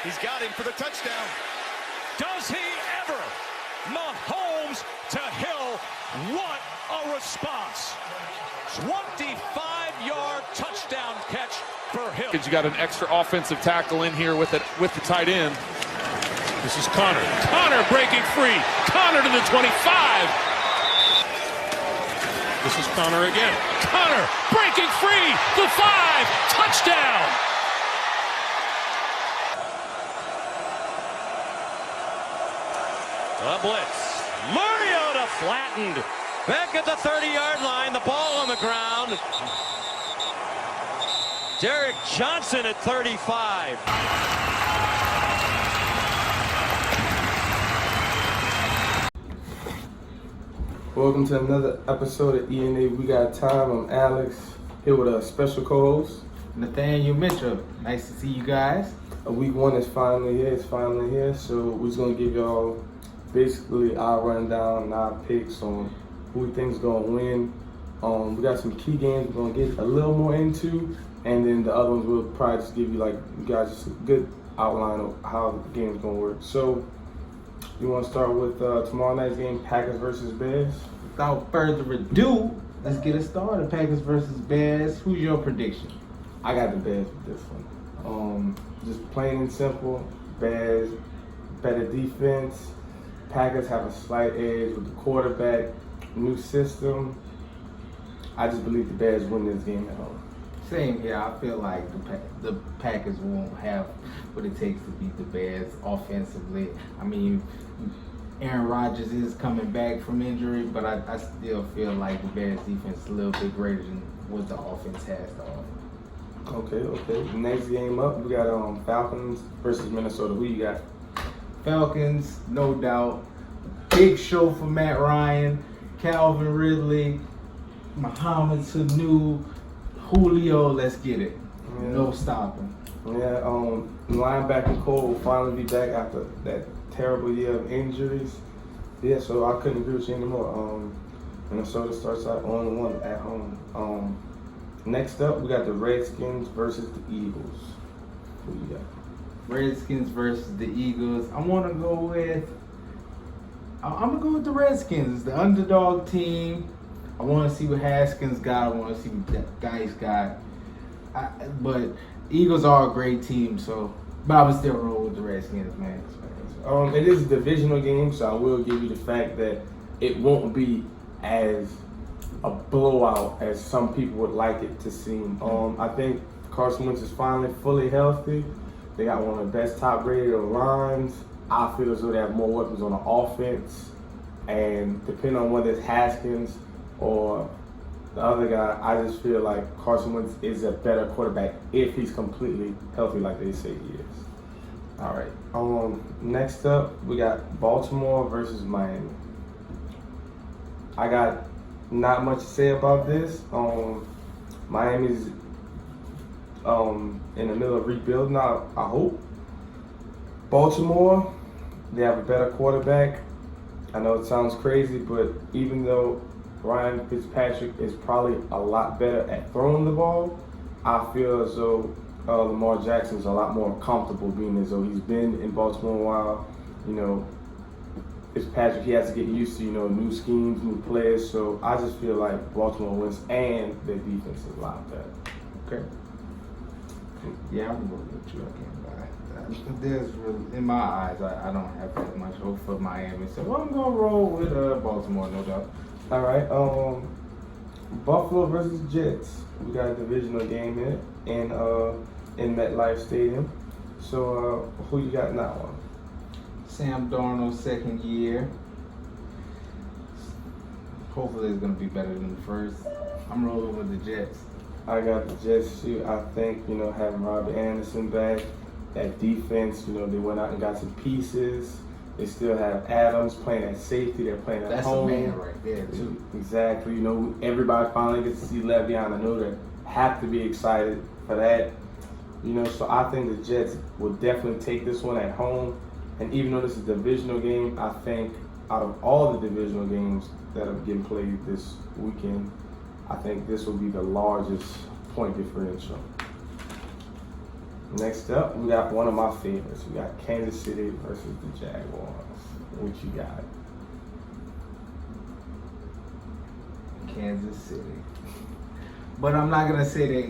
He's got him for the touchdown. Does he ever? Mahomes to Hill. What a response. 25-yard touchdown catch for Hill. You got an extra offensive tackle in here with the tight end. This is Connor. Connor breaking free. Connor to the 25. This is Connor again. Connor breaking free. The 5. Touchdown. A blitz. Mariota flattened. Back at the 30-yard line. The ball on the ground. Derek Johnson at 35. Welcome to another episode of ENA We Got Time. I'm Alex, here with a special co-host, Nathaniel Mitchell. Nice to see you guys. Week 1 is finally here. So we're just going to give y'all basically our rundown and our picks on who we think is going to win. We got some key games we're going to get a little more into, and then the other ones we'll probably just give you you guys just a good outline of how the game's going to work. So you want to start with tomorrow night's game, Packers versus Bears? Without further ado, let's get it started. Packers versus Bears. Who's your prediction? I got the Bears with this one. Just plain and simple, Bears, better defense. Packers have a slight edge with the quarterback, new system. I just believe the Bears win this game at home. Same here. I feel like the Packers won't have what it takes to beat the Bears offensively. I mean, Aaron Rodgers is coming back from injury, but I still feel like the Bears defense is a little bit greater than what the offense has to offer. Okay. Next game up, we got Falcons versus Minnesota. Who you got? Falcons, no doubt. Big show for Matt Ryan, Calvin Ridley, Mohamed Sanu, Julio. Let's get it. Yeah. No stopping. Yeah. Linebacker Cole will finally be back after that terrible year of injuries. Yeah. So I couldn't agree with you anymore. Minnesota starts out 0-1 at home. Next up, we got the Redskins versus the Eagles. Who you got? Redskins versus the Eagles. I'm gonna go with the Redskins, the underdog team. I want to see what Haskins got. I want to see what that guy's got. But Eagles are a great team, but I would still roll with the Redskins, man. It is a divisional game, so I will give you the fact that it won't be as a blowout as some people would like it to seem. I think Carson Wentz is finally fully healthy. They got one of the best top-rated lines. I feel as though they have more weapons on the offense. And depending on whether it's Haskins or the other guy, I just feel like Carson Wentz is a better quarterback if he's completely healthy like they say he is. All right. Next up, we got Baltimore versus Miami. I got not much to say about this. Miami's in the middle of rebuilding now, I hope. Baltimore, they have a better quarterback. I know it sounds crazy, but even though Ryan Fitzpatrick is probably a lot better at throwing the ball, I feel as though Lamar Jackson's a lot more comfortable being as though he's been in Baltimore a while. You know, Fitzpatrick, he has to get used to, new schemes, new players. So I just feel like Baltimore wins and their defense is a lot better. Okay. Yeah, I'm going with you again. There's really, in my eyes, I don't have that much hope for Miami. So I'm going to roll with Baltimore, no doubt. All right. Buffalo versus Jets. We got a divisional game here in MetLife Stadium. So who you got in that one? Sam Darnold's second year. Hopefully it's going to be better than the first. I'm rolling with the Jets. I got the Jets too. I think, having Robbie Anderson back, that defense, they went out and got some pieces. They still have Adams playing at safety. They're playing at home. That's a man right there, too. Exactly. Everybody finally gets to see Le'Veon. I know they have to be excited for that. So I think the Jets will definitely take this one at home. And even though this is a divisional game, I think out of all the divisional games that are getting played this weekend, I think this will be the largest point differential. Next up, we got one of my favorites. We got Kansas City versus the Jaguars. What you got? Kansas City. But I'm not gonna say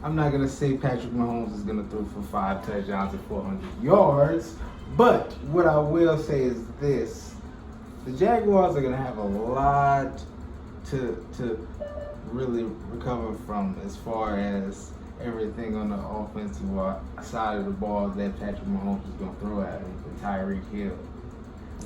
I'm not gonna say Patrick Mahomes is gonna throw for 5 touchdowns and 400 yards. But what I will say is this: the Jaguars are gonna have a lot to really recover from as far as everything on the offensive side of the ball that Patrick Mahomes is gonna throw at him. And Tyreek Hill.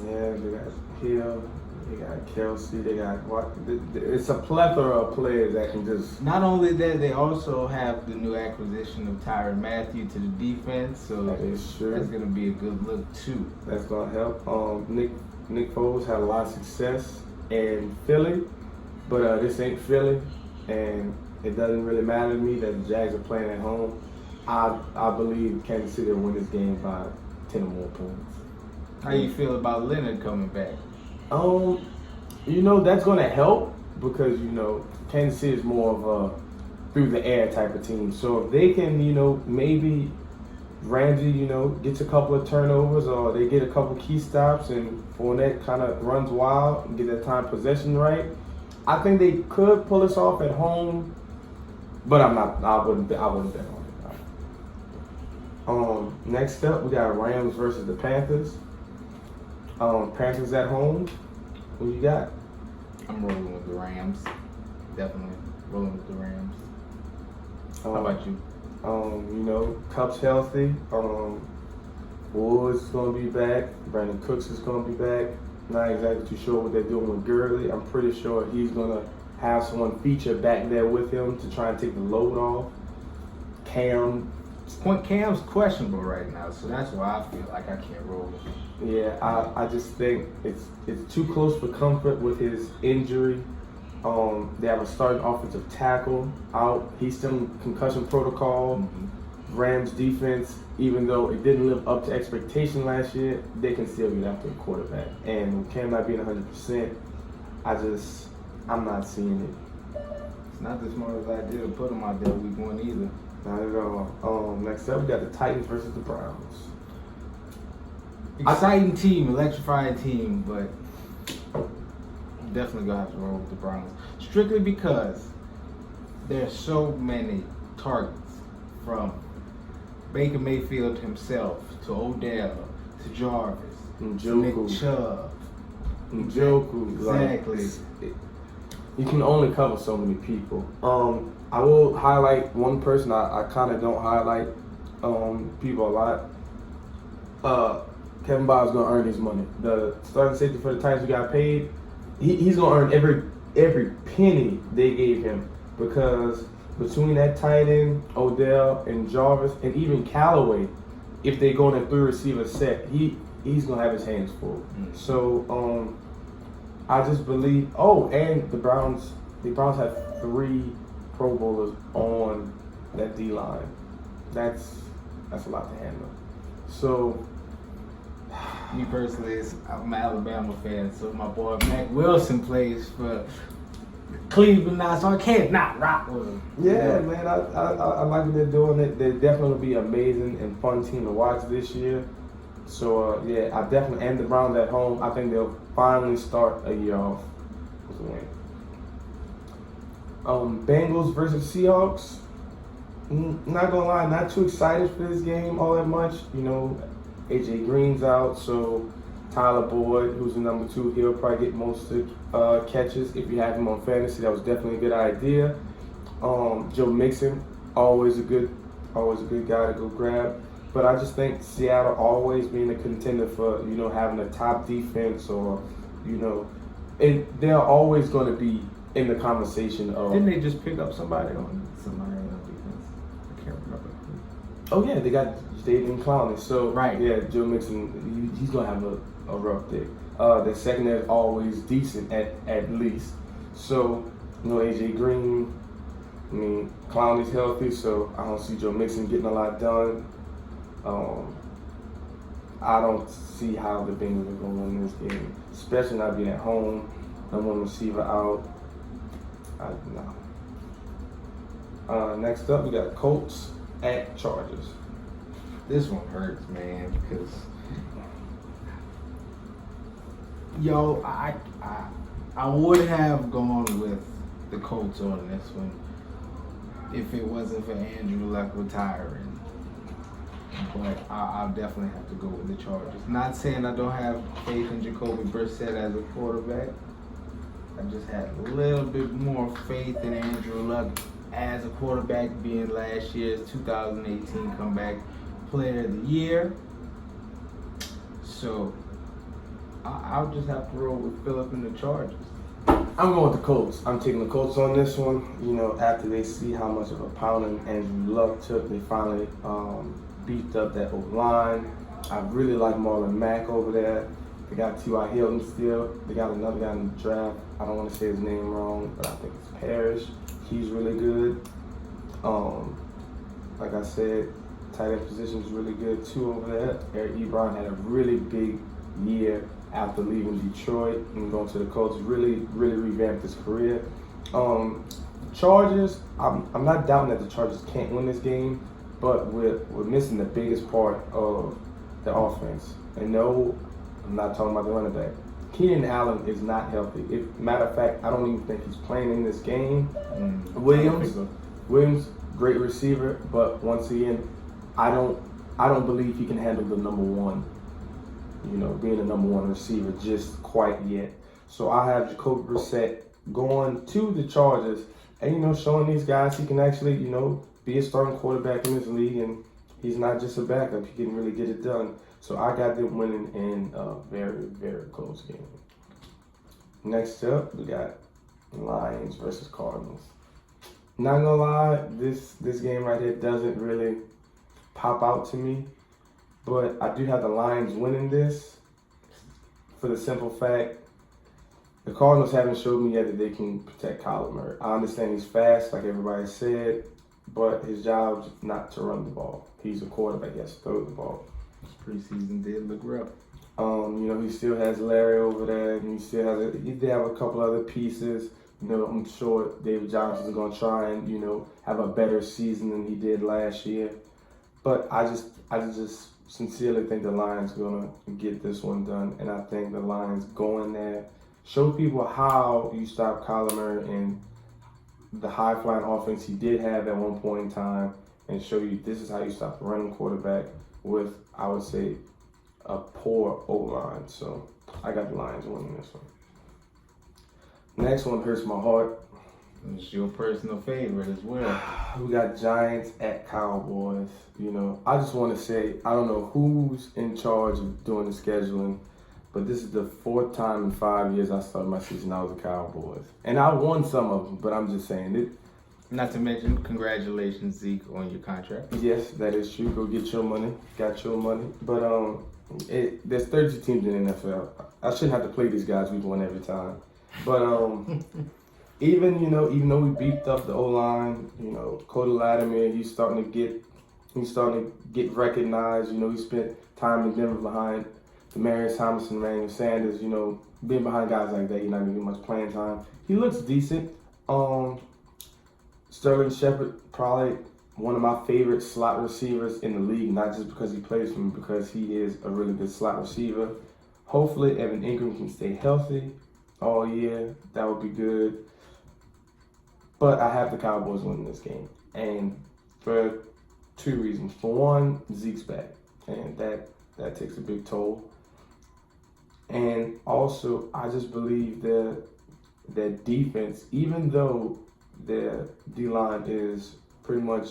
Yeah, they got Hill, they got Kelsey, they got what? It's a plethora of players that can just. Not only that, they also have the new acquisition of Tyrann Mathieu to the defense, so That is true. that's going to be a good look too. That's gonna help. Nick Foles had a lot of success in Philly, but this ain't Philly, and it doesn't really matter to me that the Jags are playing at home. I believe Kansas City will win this game by 10 or more points. How you feel about Leonard coming back? That's gonna help because Kansas City is more of a through the air type of team. So if they can, maybe Ramsey, gets a couple of turnovers or they get a couple key stops and Fournette kind of runs wild and get that time possession right, I think they could pull us off at home. But I wouldn't bet on it. Next up, we got Rams versus the Panthers. Panthers at home. Who you got? I'm rolling with the Rams. Definitely rolling with the Rams. How about you? Cup's healthy. Woods is gonna be back. Brandon Cooks is gonna be back. Not exactly too sure what they're doing with Gurley. I'm pretty sure he's gonna have someone featured back there with him to try and take the load off. Cam's questionable right now, so that's why I feel like I can't roll with him. Yeah, I just think it's too close for comfort with his injury. They have a starting offensive tackle out. He's still in concussion protocol. Mm-hmm. Rams defense, even though it didn't live up to expectation last year, they can still get after a quarterback. And with Cam not being 100%, I'm not seeing it. It's not the smartest idea to put him out there week 1 either. Not at all. Next up, we got the Titans versus the Browns. Exciting team, electrifying team, but definitely gonna have to roll with the Browns. Strictly because there's so many targets, from Baker Mayfield himself to Odell to Jarvis to Nick Chubb. Njoku. Exactly. You can only cover so many people. I will highlight one person. I kind of don't highlight people a lot. Kevin Bob's gonna earn his money. The starting safety for the Titans who got paid, he's gonna earn every penny they gave him, because between that tight end, Odell and Jarvis, and even Callaway, if they go in a 3-receiver set, he's gonna have his hands full. Mm-hmm. So I just believe. Oh, and the Browns have 3 Pro Bowlers on that D line. That's a lot to handle. So. Me personally, I'm an Alabama fan, so my boy Mac Wilson plays for Cleveland now, so I can't not rock with him. Yeah, man, I like what they're doing. They're definitely be an amazing and fun team to watch this year. So, I definitely, and the Browns at home, I think they'll finally start a year off with a win. Bengals versus Seahawks. Not gonna lie, not too excited for this game all that much. AJ Green's out, so Tyler Boyd, who's the number 2, he'll probably get most of the catches. If you have him on fantasy, that was definitely a good idea. Joe Mixon, always a good guy to go grab. But I just think Seattle always being a contender for having a top defense, or they're always going to be in the conversation of. Didn't they just pick up somebody on defense? I can't remember. Oh yeah, they got Jadeveon Clowney. So right, yeah, Joe Mixon, he's gonna have a rough day. The secondary is always decent at least. So AJ Green, Clowney's healthy, so I don't see Joe Mixon getting a lot done. I don't see how the Bengals are gonna win this game, especially not being at home. Number 1 receiver out. No. Next up, we got Colts at Chargers. This one hurts, man, because I would have gone with the Colts on this one if it wasn't for Andrew Luck retiring. But I'll definitely have to go with the Chargers. Not saying I don't have faith in Jacoby Brissett as a quarterback. I just had a little bit more faith in Andrew Luck as a quarterback, being last year's 2018 comeback player of the year. So I'll just have to roll with Phillip and the Chargers. I'm going with the Colts. I'm taking the Colts on this one. You know, after they see how much of a pounding Andrew Luck took, they finally beefed up that O-line. I really like Marlon Mack over there. They got T.Y. Hilton still. They got another guy in the draft. I don't want to say his name wrong, but I think it's Parrish. He's really good. Like I said, tight end position is really good too over there. Eric Ebron had a really big year after leaving Detroit and going to the Colts. Really revamped his career. Chargers, I'm not doubting that the Chargers can't win this game, but we're missing the biggest part of the offense. And no, I'm not talking about the running back. Keenan Allen is not healthy. Matter of fact, I don't even think he's playing in this game. Williams, great receiver, but once again, I don't believe he can handle the number one. You know, being the number one receiver just quite yet. So I have Jacoby Brissett going to the Chargers, and you know, showing these guys he can actually, you know, be a starting quarterback in this league, and he's not just a backup. He can really get it done. So I got them winning in a very close game. Next up, we got Lions versus Cardinals. Not gonna lie, this game right here doesn't really pop out to me, but I do have the Lions winning this for the simple fact the Cardinals haven't showed me yet that they can protect Kyler Murray. I understand he's fast, like everybody said, but his job's not to run the ball. He's a quarterback, he has to throw the ball. This preseason did look rough. You know, he still has Larry over there, and he did have a couple other pieces. You know, I'm sure David Johnson's going to try and, you know, have a better season than he did last year. But I just sincerely think the Lions are going to get this one done. And I think the Lions go in there, show people how you stop Kyler Murray and the high-flying offense he did have at one point in time, and show you this is how you stop the running quarterback with, I would say, a poor O-line. So I got the Lions winning this one. Next one hurts my heart. It's your personal favorite as well. We got Giants at Cowboys. You know, I just want to say, I don't know who's in charge of doing the scheduling, but this is the fourth time in 5 years I started my season out with the Cowboys. And I won some of them, but I'm just saying it. Not to mention, congratulations, Zeke, on your contract. Yes, that is true. Go get your money. Got your money. But there's 32 teams in the NFL. I shouldn't have to play these guys week one every time. But even though we beefed up the O-line, you know, Cody Latimer, he's starting to get recognized. You know, he spent time in Denver behind Demaryius Thomas and Emmanuel Sanders. You know, being behind guys like that, you're not gonna get much playing time. He looks decent. Sterling Shepard, probably one of my favorite slot receivers in the league, not just because he plays for me, because he is a really good slot receiver. Hopefully, Evan Ingram can stay healthy all year. That would be good. But I have the Cowboys winning this game, and for two reasons. For one, Zeke's back, and that takes a big toll. And also, I just believe that defense, even though their D-line is pretty much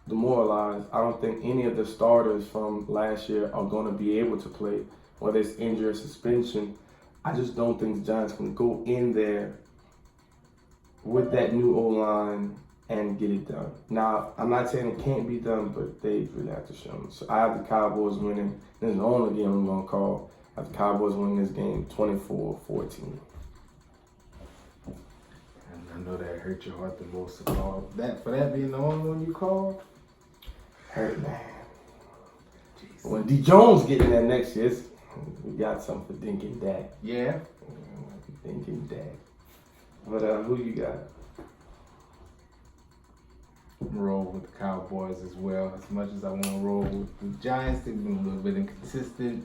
demoralized, I don't think any of the starters from last year are going to be able to play, whether it's injury or suspension. I just don't think the Giants can go in there with that new O-line and get it done. Now, I'm not saying it can't be done, but they really have to show me. So I have the Cowboys winning. This is the only game I'm going to call. I have the Cowboys winning this game 24-14. I know that hurt your heart the most to call. For that being the only one you called? Hurt, man. Jeez. When D. Jones get in there next year, we got something for Dink and Dak. Yeah. Dink and Dak. But who you got? I'm gonna roll with the Cowboys as well. As much as I want to roll with the Giants, they've been a little bit inconsistent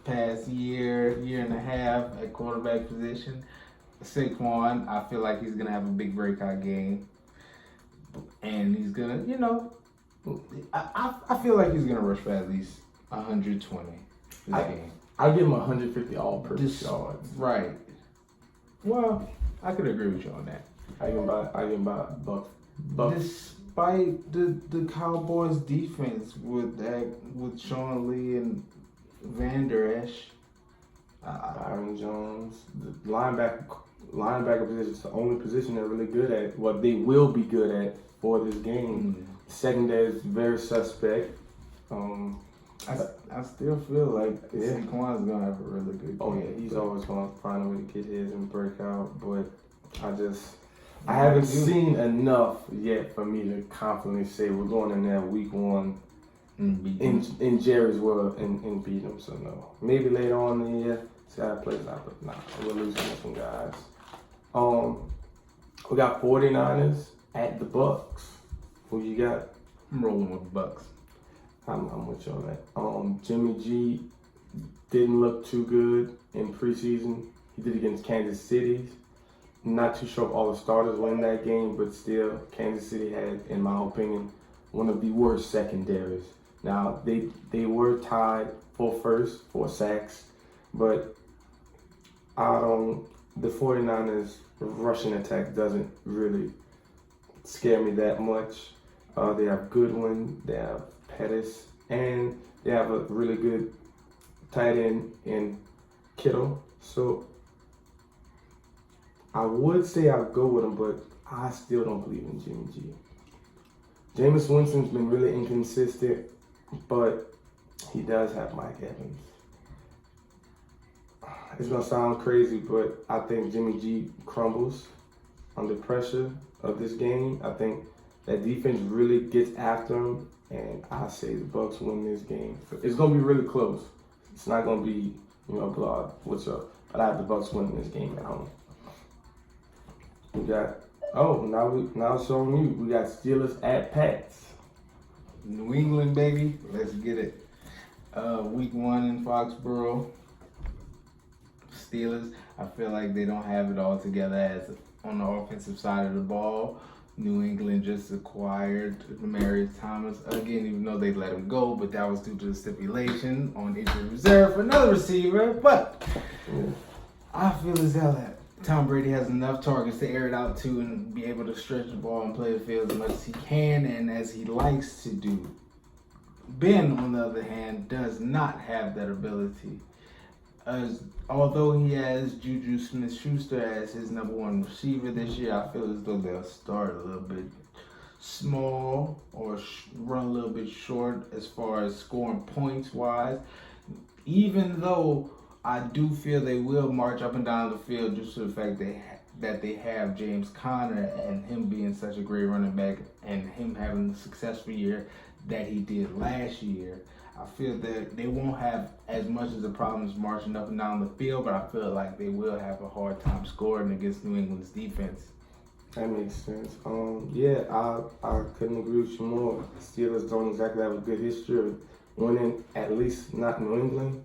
past year and a half at quarterback position. Saquon, I feel like he's gonna have a big breakout game, and he's gonna, I feel like he's gonna rush for at least 120 this game. I'll give him 150 all-purpose yards. Right. Well, I could agree with you on that. I can buy Bucks. Despite the Cowboys' defense with Sean Lee and Van Der Esch, Byron Jones, the linebacker position is the only position they're really good at. What they will be good at for this game. Secondary is very suspect. I still feel like Saquon's gonna have a really good game. Oh yeah, he's always gonna find a way to get his and break out. But I haven't seen enough yet for me to confidently say we're going in there week 1 in Jerry's world and beat them. So no, maybe later on in the year, see how it plays out. But nah, we're losing this one, guys. We got 49ers at the Bucks. Who you got? I'm rolling with the Bucks. I'm with you on that. Jimmy G didn't look too good in preseason. He did against Kansas City. Not too sure if all the starters win that game, but still, Kansas City had, in my opinion, one of the worst secondaries. Now, they were tied for first for sacks, but the 49ers rushing attack doesn't really scare me that much. They have Goodwin, they have Pettis, and they have a really good tight end in Kittle. So I would say I'll go with him, but I still don't believe in Jimmy G. Jameis Winston's been really inconsistent, but he does have Mike Evans. It's gonna sound crazy, but I think Jimmy G crumbles under pressure of this game. I think that defense really gets after him, and I say the Bucks win this game. It's gonna be really close. It's not gonna be, blowout. What's up? But I have the Bucks winning this game at home. We got now it's on you. We got Steelers at Pats. New England, baby. Let's get it. Week 1 in Foxborough. Steelers, I feel like they don't have it all together as on the offensive side of the ball. New England just acquired Demaryius Thomas again, even though they let him go, but that was due to the stipulation on injury reserve for another receiver. But I feel as though that Tom Brady has enough targets to air it out to and be able to stretch the ball and play the field as much as he can and as he likes to do. Ben, on the other hand, does not have that ability. Although he has Juju Smith-Schuster as his number 1 receiver this year, I feel as though they'll start a little bit small or run a little bit short as far as scoring points-wise, even though I do feel they will march up and down the field due to the fact that they have James Conner and him being such a great running back and him having the successful year that he did last year. I feel that they won't have as much as the problems marching up and down the field, but I feel like they will have a hard time scoring against New England's defense. That makes sense. I couldn't agree with you more. Steelers don't exactly have a good history of winning, at least not New England.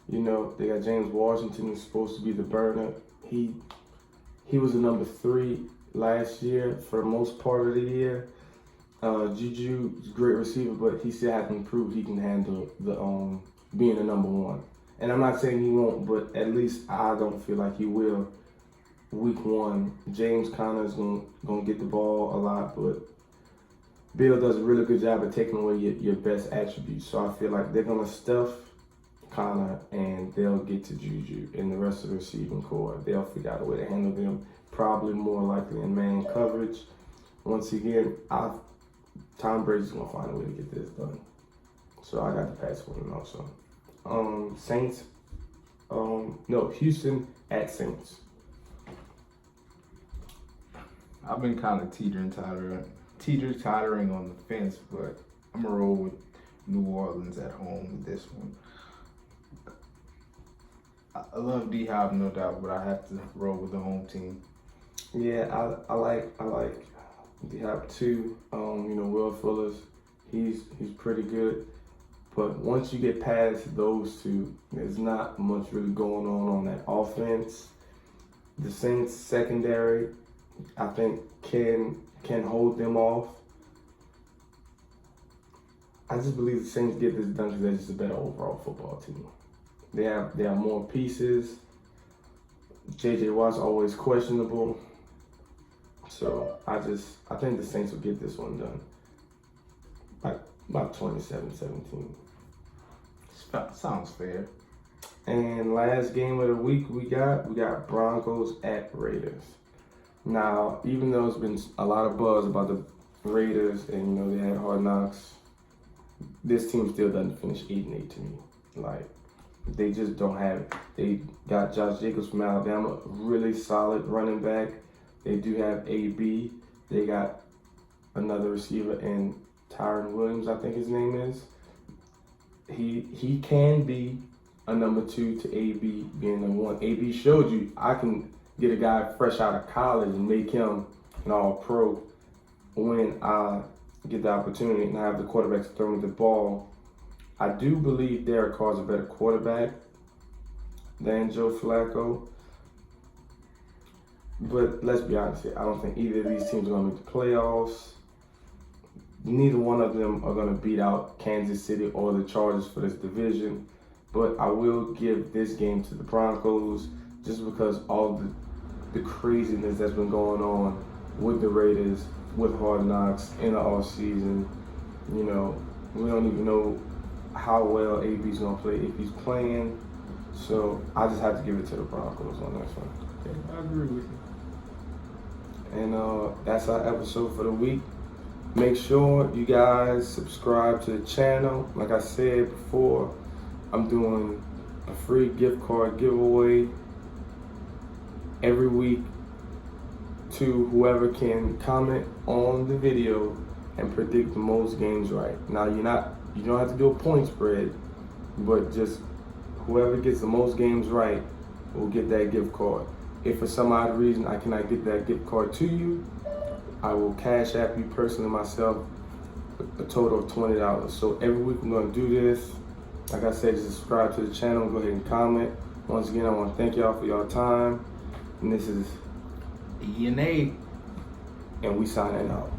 They got James Washington, who's supposed to be the burner. He was the number 3 last year for the most part of the year. Juju is a great receiver, but he still hasn't proved he can handle the being the number 1. And I'm not saying he won't, but at least I don't feel like he will. Week 1, James Conner is gonna get the ball a lot, but Bill does a really good job of taking away your best attributes. So I feel like they're gonna stuff Conner and they'll get to Juju and the rest of the receiving core. They'll figure out a way to handle them, probably more likely in man coverage. Once again, Tom Brady's gonna find a way to get this done. So I got the Pats winning also. Saints. Houston at Saints. I've been kind of teeter-tottering on the fence, but I'm gonna roll with New Orleans at home with this one. I love D-Hop, no doubt, but I have to roll with the home team. Yeah, I like They have two. Will Fuller, he's pretty good. But once you get past those two, there's not much really going on that offense. The Saints secondary, I think, can hold them off. I just believe the Saints get this done because they're just a better overall football team. They have more pieces. J.J. Watt's always questionable. So I think the Saints will get this one done by 27-17. Sounds fair. And last game of the week we got Broncos at Raiders. Now, even though it's been a lot of buzz about the Raiders and they had Hard Knocks, this team still doesn't finish 8-8 to me. Like, they just don't have it. They got Josh Jacobs from Alabama, really solid running back. They do have AB. They got another receiver in Tyron Williams, I think his name is. He can be a number 2 to AB being number 1. AB showed you I can get a guy fresh out of college and make him an all-pro when I get the opportunity and I have the quarterback to throw me the ball. I do believe Derek Carr's a better quarterback than Joe Flacco. But let's be honest here, I don't think either of these teams are going to make the playoffs. Neither one of them are going to beat out Kansas City or the Chargers for this division. But I will give this game to the Broncos just because all the craziness that's been going on with the Raiders, with Hard Knocks in the offseason. We don't even know how well AB's going to play if he's playing. So I just have to give it to the Broncos on this one. Okay, I agree with you. And that's our episode for the week. Make sure you guys subscribe to the channel. Like I said before, I'm doing a free gift card giveaway every week to whoever can comment on the video and predict the most games right. Now you don't have to do a point spread, but just whoever gets the most games right will get that gift card. If for some odd reason I cannot get that gift card to you, I will cash app you personally myself a total of $20. So every week I'm going to do this. Like I said, just subscribe to the channel, go ahead and comment. Once again, I want to thank y'all for your time. And this is DNA. And we signing out.